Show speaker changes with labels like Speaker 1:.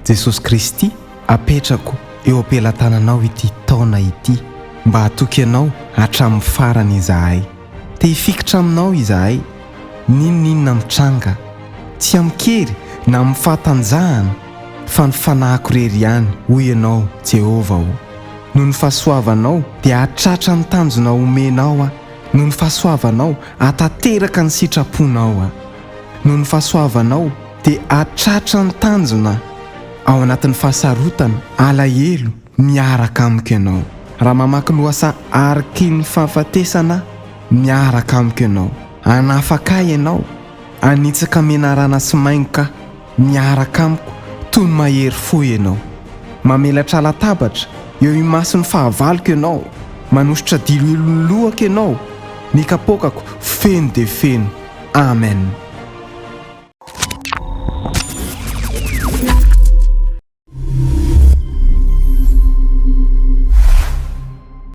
Speaker 1: Jesosy Kristy apetrako eo ampelatananao ity taona ity mba hatoky anao hatramin'ny farany izahay. Te hifikitra aminao izahay, ninona mitranga, tsy amikery na amin'ny fahatanjahana fa ny fanahiko rery ihany hoy ianao Jehova ho. Noho ny fahasoavanao dia hatratra ny tanjona omenao noho ny fahasoavanao hatateraka ny sitraponao noho ny fahasoavanao dia hatratra ny tanjona ao anatin'ny fahasarotana alahelo miaraka amiko ianao. Raha mamaky loasa ariky ny fahafatesana miaraka amiko ianao. Anafaka ianao, anitsaka menarana sy maingoka miaraka amiko toy ny mahery fo ianao. Mamelatra latabatra eo imason'ny fahavaloko ianao, manositra dilo lohako ianao, ny kapokako feno dia feno. Amen.